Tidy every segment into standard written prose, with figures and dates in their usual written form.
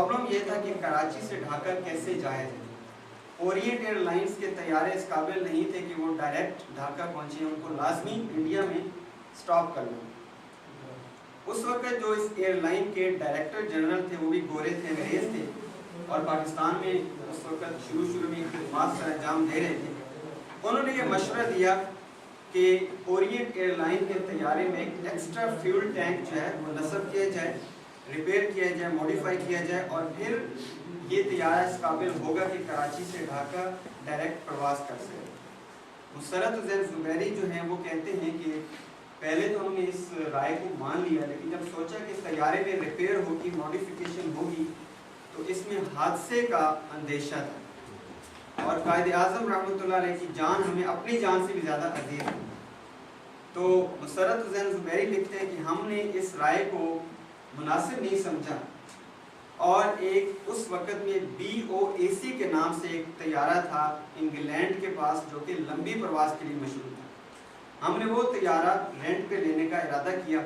Problem یہ تھا کہ کراچی سے ڈھاکہ کیسے جایا جائے. اورینٹ ایئر لائنس کے طیارے اس قابل نہیں تھے کہ وہ ڈائریکٹ ڈھاکہ پہنچے، ان کو لازمی انڈیا میں سٹاپ کرنا. اس وقت جو اس ایئر لائن کے ڈائریکٹر جنرل تھے وہ بھی گورے تھے، انگریز تھے، اور پاکستان میں اس وقت شروع میں خدمات سر انجام دے رہے تھے. انہوں نے یہ مشورہ دیا کہ اورینٹ ایئر لائن کے طیارے میں ایک ایکسٹرا فیول ٹینک جو ہے وہ نصب کیا جائے، ریپیئر کیا جائے، موڈیفائی کیا جائے، اور پھر یہ طیارہ اس قابل ہوگا کہ کراچی سے ڈھاکہ ڈائریکٹ پرواز کر سکے. مسرت حسین زبیری جو ہیں وہ کہتے ہیں کہ پہلے تو ہم نے اس رائے کو مان لیا، لیکن جب سوچا کہ طیارے میں ریپیئر ہوگی، موڈیفیکیشن ہوگی، تو اس میں حادثے کا اندیشہ تھا، اور قائد اعظم رحمۃ اللہ علیہ کی جان ہمیں اپنی جان سے بھی زیادہ عزیز ہے. تو مسرت حسین زبیری لکھتے ہیں کہ ہم نے اس رائے کو مناسب نہیں سمجھا، اور ایک اس وقت میں BOAC کے نام سے ایک طیارہ تھا انگلینڈ کے پاس جو کہ لمبی پرواز کے لیے مشہور تھا. ہم نے وہ طیارہ رینٹ پہ لینے کا ارادہ کیا.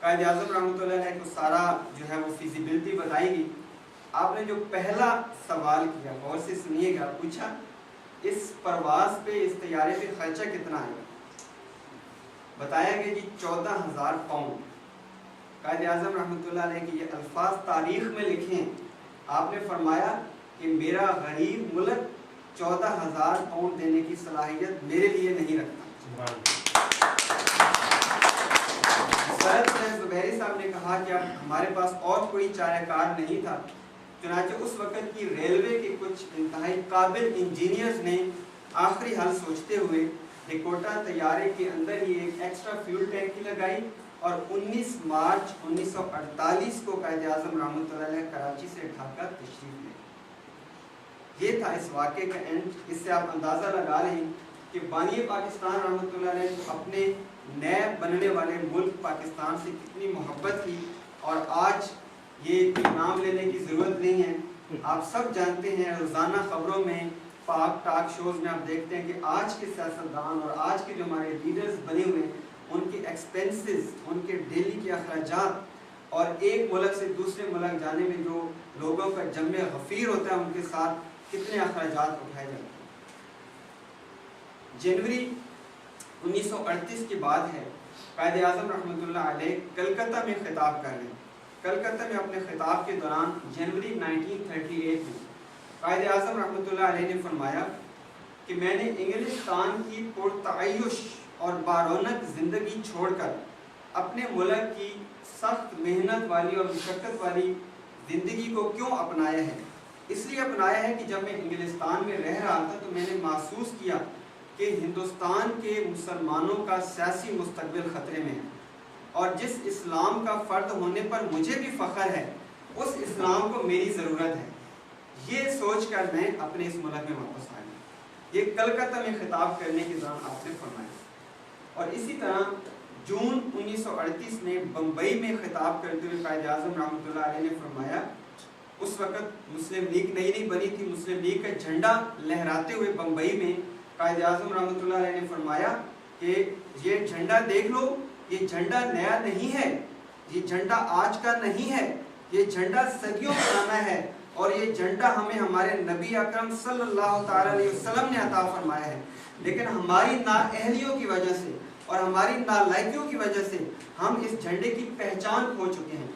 قائد اعظم رحمۃ اللہ علیہ کو سارا جو ہے وہ فیزیبلٹی بتائی گئی. آپ نے جو پہلا سوال کیا، غور سے سنیے گا، پوچھا اس پرواز پہ، اس طیارے پہ خرچہ کتنا آئے گا؟ بتایا گیا کہ 14,000 پاؤنڈ. قائد اعظم رحمۃ اللہ علیہ کے یہ الفاظ تاریخ میں لکھے ہیں. آپ نے فرمایا کہ میرا غریب ملک 14,000 پاؤنڈ دینے کی صلاحیت میرے لیے نہیں رکھتا. زبیری صاحب نے کہا کہ ہمارے پاس اور کوئی چارہ کار نہیں تھا، چنانچہ اس وقت کی ریلوے کے کچھ انتہائی قابل انجینئرز نے آخری حل سوچتے ہوئے ڈیکوٹا طیارے کے اندر ہی ایک ایکسٹرا فیول ٹینک لگائی، اور 19 مارچ 1948 کو قائد اعظم رحمۃ اللہ علیہ کراچی سے ڈھاکہ تشریف لے. یہ تھا اس واقعے کا اینڈ. اس سے آپ اندازہ لگا لیں کہ بانی پاکستان رحمۃ اللہ علیہ کو اپنے نئے بننے والے ملک پاکستان سے کتنی محبت تھی، اور آج یہ نام لینے کی ضرورت نہیں ہے. آپ سب جانتے ہیں، روزانہ خبروں میں، پاک ٹاک شوز میں آپ دیکھتے ہیں کہ آج کے سیاستدان اور آج کے جو ہمارے لیڈرز بنے ہوئے ہیں، ان کے ایکسپینسز، ان کے ڈیلی کے اخراجات، اور ایک ملک سے دوسرے ملک جانے میں جو لوگوں کا جمع غفیر ہوتا ہے ان کے ساتھ کتنے اخراجات اٹھائے جاتے ہیں. جنوری 1938 کی بات ہے. قائد اعظم رحمۃ اللہ علیہ کلکتہ میں خطاب کر رہے ہیں. کلکتہ میں اپنے خطاب کے دوران جنوری 1938 میں قائد اعظم رحمۃ اللہ علیہ نے فرمایا کہ میں نے انگلستان کی پرتعیش اور بارونق زندگی چھوڑ کر اپنے ملک کی سخت محنت والی اور مشقت والی زندگی کو کیوں اپنایا ہے؟ اس لیے اپنایا ہے کہ جب میں انگلستان میں رہ رہا تھا تو میں نے محسوس کیا کہ ہندوستان کے مسلمانوں کا سیاسی مستقبل خطرے میں ہے، اور جس اسلام کا فرد ہونے پر مجھے بھی فخر ہے، اس اسلام کو میری ضرورت ہے. یہ سوچ کر میں اپنے اس ملک میں واپس آیا. یہ کلکتہ میں خطاب کرنے کے دوران آپ نے فرمایا. اور اسی طرح جون 1938 میں بمبئی میں خطاب کرتے ہوئے قائد اعظم رحمۃ اللہ علیہ نے فرمایا، اس وقت مسلم لیگ نئی بنی تھی، مسلم لیگ کا جھنڈا لہراتے ہوئے بمبئی میں قائد اعظم رحمۃ اللہ علیہ نے فرمایا کہ یہ جھنڈا دیکھ لو، یہ جھنڈا نیا نہیں ہے، یہ جھنڈا آج کا نہیں ہے، یہ جھنڈا صدیوں پرانا ہے، اور یہ جھنڈا ہمیں ہمارے نبی اکرم صلی اللہ تعالی علیہ وسلم نے عطا فرمایا ہے، لیکن ہماری نااہلیوں کی وجہ سے اور ہماری نالائقیوں کی وجہ سے ہم اس جھنڈے کی پہچان کھو چکے ہیں.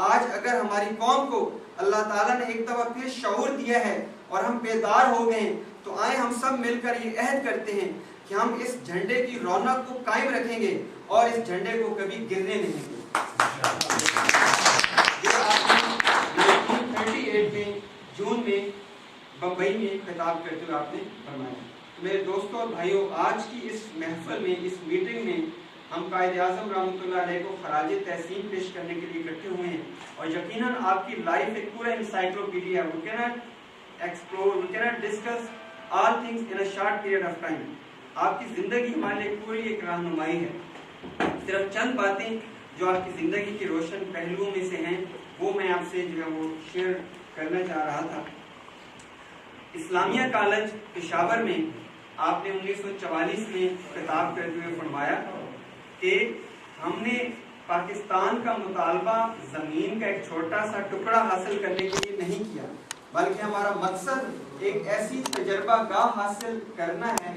آج اگر ہماری قوم کو اللہ تعالیٰ نے ایک دفعہ پھر شعور دیا ہے اور ہم بیدار ہو گئے ہیں، تو آئے ہم سب مل کر یہ عہد کرتے ہیں کہ ہم اس جھنڈے کی رونق کو قائم رکھیں گے اور اس جھنڈے کو کبھی گرنے نہیں دیں گے. یہ آپ نے 1938 میں جون میں بمبئی میں خطاب کرتے ہوئے آپ نے فرمایا. میرے دوستوں اور بھائیوں، آج کی اس محفل میں، اس میٹنگ میں ہم قائد اعظم رحمۃ اللہ علیہ کو خراج تحسین پیش کرنے کے لیے اکٹھے ہوئے ہیں، اور یقیناً آپ کی لائف ایک پورا انسائکلوپیڈیا ہے. We cannot explore, we cannot discuss all things in a short period of time. آپ کی زندگی ہمارے لیے پوری ایک رہنمائی ہے. صرف چند باتیں جو آپ کی زندگی کے روشن پہلوؤں میں سے ہیں وہ میں آپ سے جو ہے وہ شیئر کرنا چاہ رہا تھا. اسلامیہ کالج پشاور میں آپ نے 1944 میں خطاب کرتے ہوئے فرمایا کہ ہم نے پاکستان کا مطالبہ زمین کا ایک چھوٹا سا ٹکڑا حاصل کرنے کے لیے نہیں کیا، بلکہ ہمارا مقصد ایک ایسی تجربہ گاہ حاصل کرنا ہے